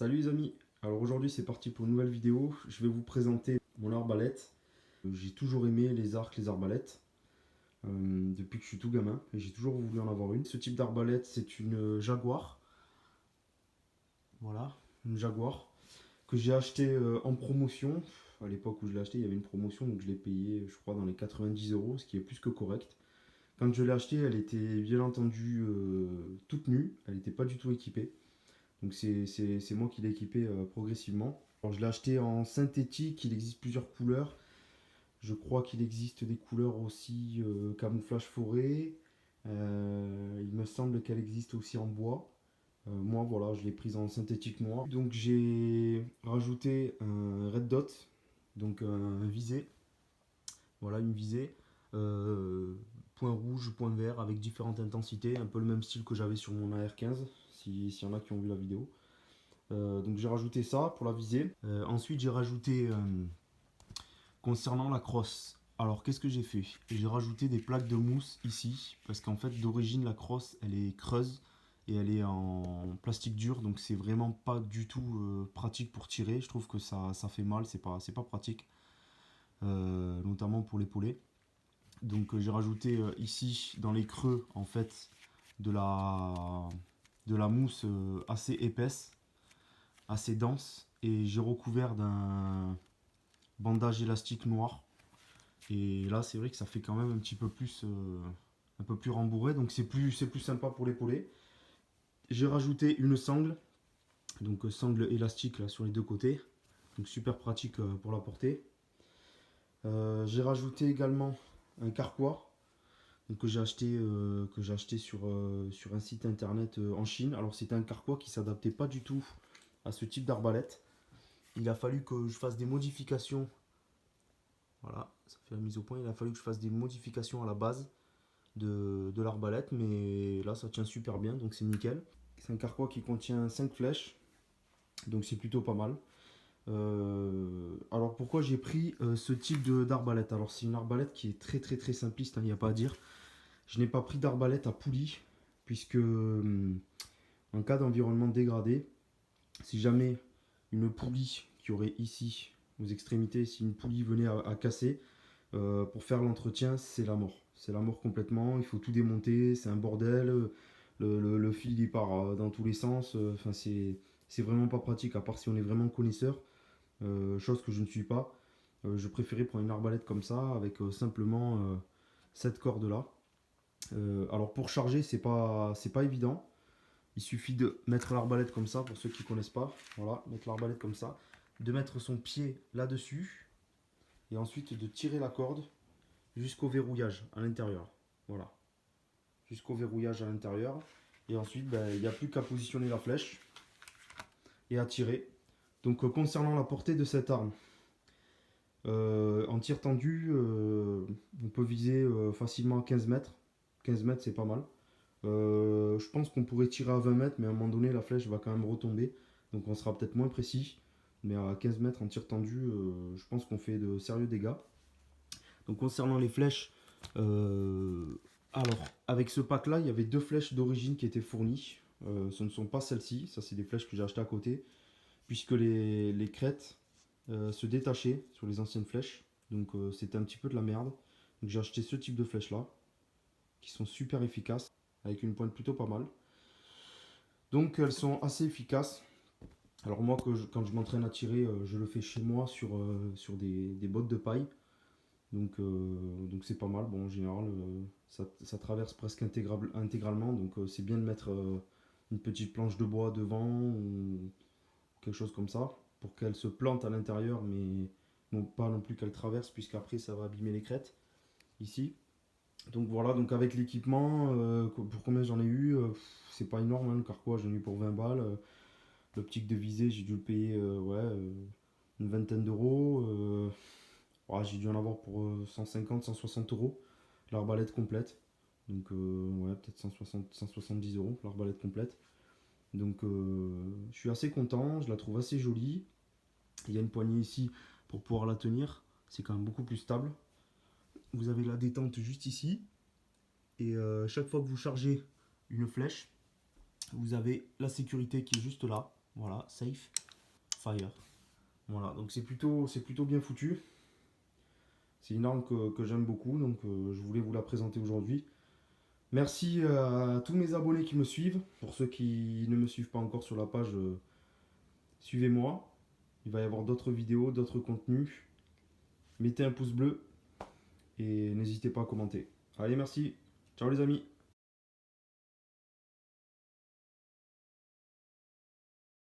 Salut les amis, alors aujourd'hui c'est parti pour une nouvelle vidéo. Je vais vous présenter mon arbalète. J'ai toujours aimé les arcs, les arbalètes, depuis que je suis tout gamin, et j'ai toujours voulu en avoir une. Ce type d'arbalète, c'est une Jaguar. Voilà, une Jaguar que j'ai acheté en promotion. À l'époque où je l'ai acheté, il y avait une promotion, donc je l'ai payé, je crois, dans les 90 euros, ce qui est plus que correct. Quand je l'ai acheté, elle était bien entendu toute nue, elle n'était pas du tout équipée. Donc c'est moi qui l'ai équipé progressivement. Alors je l'ai acheté en synthétique, il existe plusieurs couleurs. Je crois qu'il existe des couleurs aussi camouflage forêt. Il me semble qu'elle existe aussi en bois. Moi voilà, je l'ai prise en synthétique noir. Donc j'ai rajouté un red dot, donc un visé. Voilà, une visée. Point rouge, point vert avec différentes intensités. Un peu le même style que j'avais sur mon AR-15, s'il y en a qui ont vu la vidéo. Donc j'ai rajouté ça pour la visée. Ensuite j'ai rajouté concernant la crosse. Alors qu'est-ce que j'ai fait? J'ai rajouté des plaques de mousse ici parce qu'en fait d'origine la crosse elle est creuse et elle est en plastique dur, donc c'est vraiment pas du tout pratique pour tirer. Je trouve que ça fait mal, c'est pas pratique, notamment pour l'épauler. Donc j'ai rajouté ici dans les creux en fait de la mousse assez épaisse, assez dense, et j'ai recouvert d'un bandage élastique noir. Et là, c'est vrai que ça fait quand même un peu plus rembourré, donc c'est plus sympa pour l'épauler. J'ai rajouté une sangle, donc sangle élastique là sur les deux côtés, donc super pratique pour la porter. J'ai rajouté également un carquois, donc que j'ai acheté sur un site internet en Chine. Alors c'était un carquois qui s'adaptait pas du tout à ce type d'arbalète. Il a fallu que je fasse des modifications. Voilà, ça fait la mise au point. Il a fallu que je fasse des modifications à la base de l'arbalète, mais là ça tient super bien, donc c'est nickel. C'est un carquois qui contient 5 flèches, donc c'est plutôt pas mal. Alors pourquoi j'ai pris ce type d'arbalète? Alors c'est une arbalète qui est très très très simpliste, il n'y a pas à dire. Je n'ai pas pris d'arbalète à poulie, puisque en cas d'environnement dégradé, si jamais une poulie qui aurait ici aux extrémités, si une poulie venait à casser, pour faire l'entretien, c'est la mort. C'est la mort complètement, il faut tout démonter, c'est un bordel, le fil il part dans tous les sens, enfin c'est vraiment pas pratique, à part si on est vraiment connaisseur, chose que je ne suis pas. Je préférais prendre une arbalète comme ça, avec simplement cette corde là. Alors pour charger, c'est pas évident. Il suffit de mettre l'arbalète comme ça, pour ceux qui ne connaissent pas. Voilà, mettre l'arbalète comme ça, de mettre son pied là-dessus, et ensuite de tirer la corde jusqu'au verrouillage à l'intérieur. Voilà, jusqu'au verrouillage à l'intérieur. Et ensuite, ben, il n'y a plus qu'à positionner la flèche et à tirer. Donc concernant la portée de cette arme, en tir tendu, on peut viser facilement 15 mètres. 15 mètres, c'est pas mal. Je pense qu'on pourrait tirer à 20 mètres, mais à un moment donné, la flèche va quand même retomber. Donc on sera peut-être moins précis. Mais à 15 mètres en tir tendu, je pense qu'on fait de sérieux dégâts. Donc concernant les flèches, alors avec ce pack là, il y avait deux flèches d'origine qui étaient fournies. Ce ne sont pas celles-ci, ça c'est des flèches que j'ai achetées à côté, puisque les crêtes se détachaient sur les anciennes flèches. Donc c'était un petit peu de la merde. Donc j'ai acheté ce type de flèches là, qui sont super efficaces, avec une pointe plutôt pas mal. Donc elles sont assez efficaces. Alors moi, quand je m'entraîne à tirer, je le fais chez moi sur des bottes de paille. Donc c'est pas mal. Bon, en général, ça traverse presque intégralement. Donc c'est bien de mettre une petite planche de bois devant ou quelque chose comme ça pour qu'elle se plante à l'intérieur, mais non pas non plus qu'elle traverse, puisqu'après ça va abîmer les crêtes ici. Donc voilà, donc avec l'équipement, pour combien j'en ai eu, c'est pas énorme, hein, le carquois j'en ai eu pour 20 balles. L'optique de visée, j'ai dû le payer une vingtaine d'euros. Ouais, j'ai dû en avoir pour 150, 160 euros, l'arbalète complète. Donc, ouais, peut-être 160, 170 euros, l'arbalète complète. Donc, je suis assez content, je la trouve assez jolie. Il y a une poignée ici pour pouvoir la tenir, c'est quand même beaucoup plus stable. Vous avez la détente juste ici. Et chaque fois que vous chargez une flèche, vous avez la sécurité qui est juste là. Voilà, Safe Fire. Voilà, donc c'est plutôt bien foutu. C'est une arme que j'aime beaucoup, donc je voulais vous la présenter aujourd'hui. Merci à tous mes abonnés qui me suivent. Pour ceux qui ne me suivent pas encore sur la page, suivez-moi. Il va y avoir d'autres vidéos, d'autres contenus. Mettez un pouce bleu et n'hésitez pas à commenter. Allez, merci. Ciao les amis.